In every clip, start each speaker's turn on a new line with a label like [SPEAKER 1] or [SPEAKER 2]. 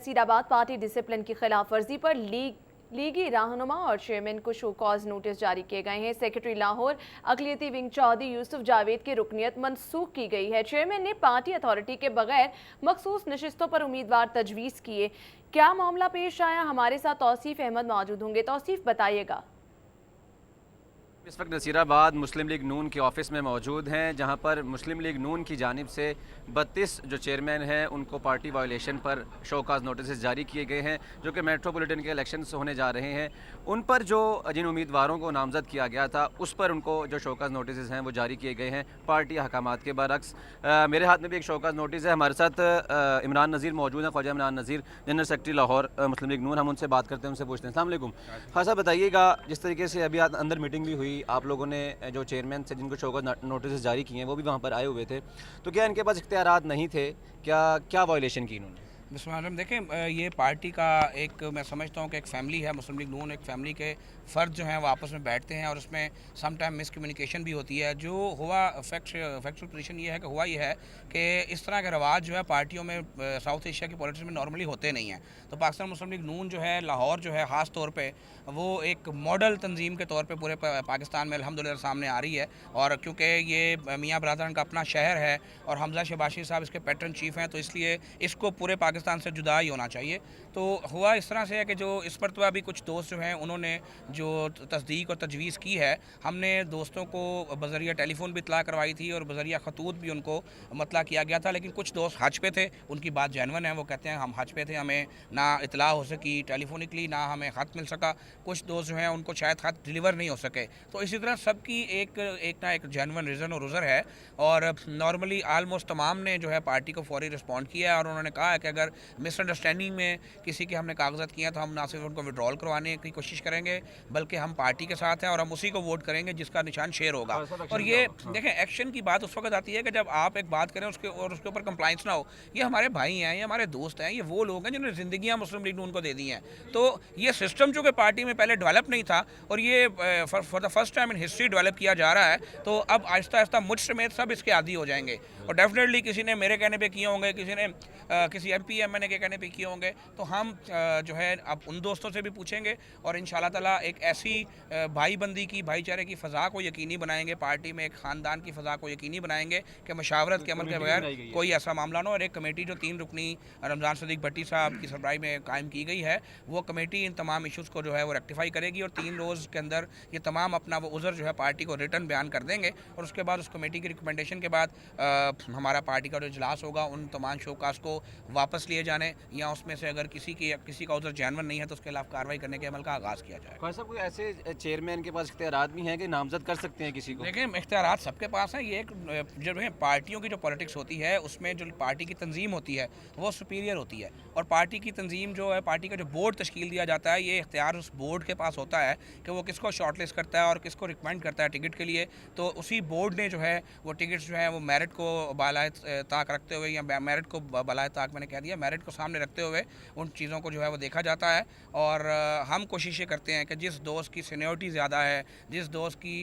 [SPEAKER 1] Nasirabad party discipline की खिलाफ वर्जी पर लीगी रहनुमा और चेयरमैन को शो कॉज नोटिस जारी किए गए हैं। सेक्रेटरी लाहौर अकलियती विंग चौधरी यूसुफ जावेद की रुकनीत मनसूख की गई है। चेयरमैन ने पार्टी अथॉरिटी के बगैर मखसूस नशिस्तों पर उम्मीदवार तजवीज़ किए। क्या मामला पेश आया, हमारे साथ तौसीफ अहमद मौजूद होंगे। तौसीफ बताइएगा।
[SPEAKER 2] इस वक्त नसीराबाद मुस्लिम लीग नून के ऑफिस में मौजूद हैं, जहां पर मुस्लिम लीग नून की जानिब से 32 जो चेयरमैन हैं उनको पार्टी वायलेशन पर शोकाज नोटिस जारी किए गए हैं, जो कि मेट्रोपॉलिटन के इलेक्शन होने जा रहे हैं। उन पर जो जिन उम्मीदवारों को नामजद किया गया था उस पर उनको जो शोकाज नोटिस हैं वो जारी किए गए हैं पार्टी अहकामात के बरक्स। मेरे हाथ में भी एक शोकाज नोटिस है। हमारे साथ इमरान नज़ीर मौजूद हैं, ख्वाजा इमरान नज़ीर, जनरल सेक्रेटरी लाहौर मुस्लिम लीग नून। हम उनसे बात करते हैं, उनसे पूछते हैं। अस्सलाम वालेकुम। खासा बताइएगा, जिस तरीके से अभी अंदर मीटिंग भी हुई, आप लोगों ने जो चेयरमैन से जिनको शोकाज नोटिस जारी किए हैं वो भी वहाँ पर आए हुए थे, तो क्या इनके पास इख्तियारात नहीं थे? क्या वायलेशन की इन्होंने?
[SPEAKER 3] बिस्मिल्लाह। देखें, ये पार्टी का एक, मैं समझता हूँ कि एक फ़ैमिली है। मुस्लिम लीग नून एक फ़ैमिली के फ़र्द जो हैं वो आपस में बैठते हैं और उसमें सम टाइम मिसकम्युनिकेशन भी होती है। जो हुआ फैक्चुअल पोजीशन ये है कि हुआ ये है कि इस तरह के रवाज जो है पार्टियों में साउथ एशिया की पॉलिटिक्स में नॉर्मली होते नहीं हैं। तो पाकिस्तान मुस्लिम लीग नून जो है लाहौर जो है ख़ास तौर पर वो एक मॉडल तंजीम के तौर पर पूरे पाकिस्तान में अल्हम्दुलिल्लाह सामने आ रही है। और क्योंकि ये मियाँ बरादरन का अपना शहर है और हमजा शबाशी साहब इसके पैटर्न चीफ़ हैं, तो इसलिए इसको पूरे पाकिस्तान से जुदा ही होना चाहिए। तो हुआ इस तरह से है कि जो इस पर तो अभी कुछ दोस्त जो हैं उन्होंने जो तस्दीक और तजवीज़ की है, हमने दोस्तों को बज़रिया टेलीफोन भी इतला करवाई थी और बज़रिया खतूत भी उनको मतला किया गया था। लेकिन कुछ दोस्त हज पे थे, उनकी बात जेन्युइन है। वो कहते हैं हम हज पे थे, हमें ना इतला हो सकी टेलीफोनिकली, ना हमें ख़त मिल सका। कुछ दोस्त जो हैं उनको शायद ख़त डिलीवर नहीं हो सके। तो इसी तरह सबकी एक ना एक जेन्युइन रीज़न और उज़र है। और नॉर्मली आलमोस्ट तमाम ने जो है पार्टी को फौरी रिस्पॉन्ड किया है और उन्होंने कहा है कि अगर मिसअंडरस्टैंडिंग में किसी के हमने कागजात किए हैं तो हम ना सिर्फ उनको विड्रॉल करवाने की कोशिश करेंगे, बल्कि हम पार्टी के साथ हैं और हम उसी को वोट करेंगे जिसका निशान शेर होगा। और ये देखें, एक्शन की बात उस वक्त आती है कि जब आप एक बात करें उसके ऊपर कंप्लाइंस ना हो। ये हमारे भाई हैं, ये हमारे दोस्त हैं, ये वो लोग हैं जिन्होंने ज़िंदगियाँ मुस्लिम लीग नून को दे दी हैं। तो ये सिस्टम जो कि पार्टी में पहले डेवलप नहीं था और ये for the first time in history develop किया जा रहा है, तो अब आहिस्ता आहिस्ता मुझ समेत सब इसके आदी हो जाएंगे। और डेफिनेटली किसी ने मेरे कहने पे किए होंगे, किसी ने किसी MP MNA के कहने पे किए होंगे। तो हम जो है अब उन दोस्तों से भी पूछेंगे और इंशाल्लाह ताला एक ऐसी भाईबंदी की, भाईचारे की फ़ज़ा को यकीनी बनाएंगे, पार्टी में एक ख़ानदान की फ़ज़ा को यकीनी बनाएंगे कि मशावरत के अमल के बगैर कोई ऐसा मामला ना हो। और एक कमेटी जो 3 रुकनी रमज़ान सदीक भट्टी साहब की सरबराही में कायम की गई है, वो कमेटी इन तमाम इशूज़ को जो है वो रेक्टिफाई करेगी और 3 रोज़ के अंदर ये तमाम अपना वो उज़र जो है पार्टी को रिटर्न बयान कर देंगे। और उसके बाद उस कमेटी की रिकमेंडेशन के बाद हमारा पार्टी का जो इजलास होगा उन तमाम शोकास को वापस लिए जाने या उसमें से अगर किसी का उधर जेन्युइन नहीं है तो उसके खिलाफ कार्रवाई करने के अमल का आगाज़ किया जाए।
[SPEAKER 2] कोई ऐसे चेयरमैन के पास इख्तियारात भी हैं कि नामजद कर सकते हैं किसी को?
[SPEAKER 3] लेकिन इख्तियारात सबके पास हैं। ये एक जब है पार्टियों की जो पॉलिटिक्स होती है उसमें जो पार्टी की तंजीम होती है वो सुपीरियर होती है और पार्टी की तंजीम जो है, पार्टी का जो बोर्ड तश्कील दिया जाता है, ये इख्तियार उस बोर्ड के पास होता है कि वो किसको शॉर्टलिस्ट करता है और किसको रिकमेंड करता है टिकट के लिए। तो उसी बोर्ड ने जो है वो टिकट्स जो है वो मेरिट को बालाए ताक रखते हुए, या मेरिट को बालाए ताक मैंने कह दिया, मेरिट को सामने रखते हुए उन चीज़ों को जो है वो देखा जाता है। और हम कोशिशें करते हैं कि जिस दोस्त की सीनियरिटी ज़्यादा है, जिस दोस्त की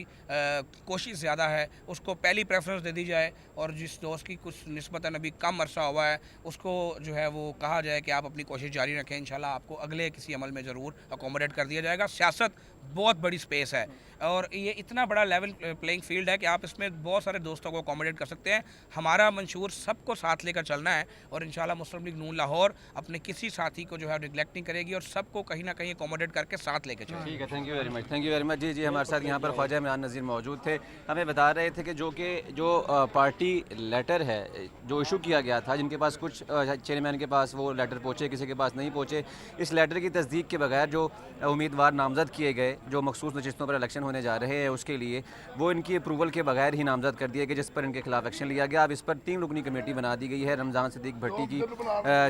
[SPEAKER 3] कोशिश ज़्यादा है, उसको पहली प्रेफरेंस दे दी जाए और जिस दोस्त की कुछ निस्बतन अभी कम अरसा हुआ है उसको जो है वो कहा जाए कि आप अपनी कोशिश जारी रखें, इंशाल्लाह आपको अगले किसी अमल में ज़रूर अकोमोडेट कर दिया जाएगा। सियासत बहुत बड़ी स्पेस है और ये इतना बड़ा लेवल प्लेइंग फील्ड है कि आप इसमें बहुत सारे दोस्तों को अकोमोडेट कर सकते हैं। हमारा मंशूर सबको साथ लेकर चलना है और इंशाल्लाह मुस्लिम लीग नून लाहौर अपने किसी साथी को जो है निगलेक्ट नहीं करेगी और सबको कहीं ना कहीं अकोमोडेट करके साथ लेकर चलेगी।
[SPEAKER 2] ठीक है, thank you very much, thank you very much. जी, हमारे साथ यहाँ पर ख्वाजा इमरान नज़ीर मौजूद थे। हमें बता रहे थे कि जो पार्टी लेटर है जो इशू किया गया था, जिनके पास कुछ चेयरमैन के पास वो लेटर पहुँचे, किसी के पास नहीं पहुँचे, इस लेटर की तस्दीक के बगैर जो उम्मीदवार नामजद किए गए जो मखसूस नशिस्तों पर इलेक्शन होने जा रहे हैं उसके लिए, वो इनकी अप्रूवल के बगैर ही नामजद कर दिए गए, जिस पर इनके खिलाफ एक्शन लिया गया। अब इस पर 3 रुकनी कमेटी बना दी गई है। रमज़ान सदीक भट्टी की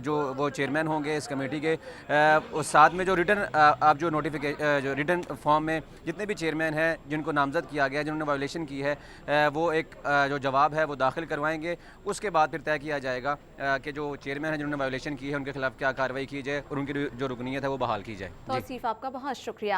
[SPEAKER 2] जो वो चेयरमैन होंगे इस कमेटी के। उस साथ में जो रिटर्न आप जो जो रिटर्न फॉर्म में जितने भी चेयरमैन हैं जिनको नामजद किया गया, जिन्होंने वायलेशन की है, वो एक जो जवाब है वो दाखिल करवाएंगे। उसके बाद फिर तय किया जाएगा कि जो चेयरमैन हैं जिन्होंने वायलेशन की है उनके खिलाफ क्या कार्रवाई की जाए और उनकी जो रुकनीत है वो बहाल की जाए।
[SPEAKER 1] तौसीफ, आपका बहुत शुक्रिया।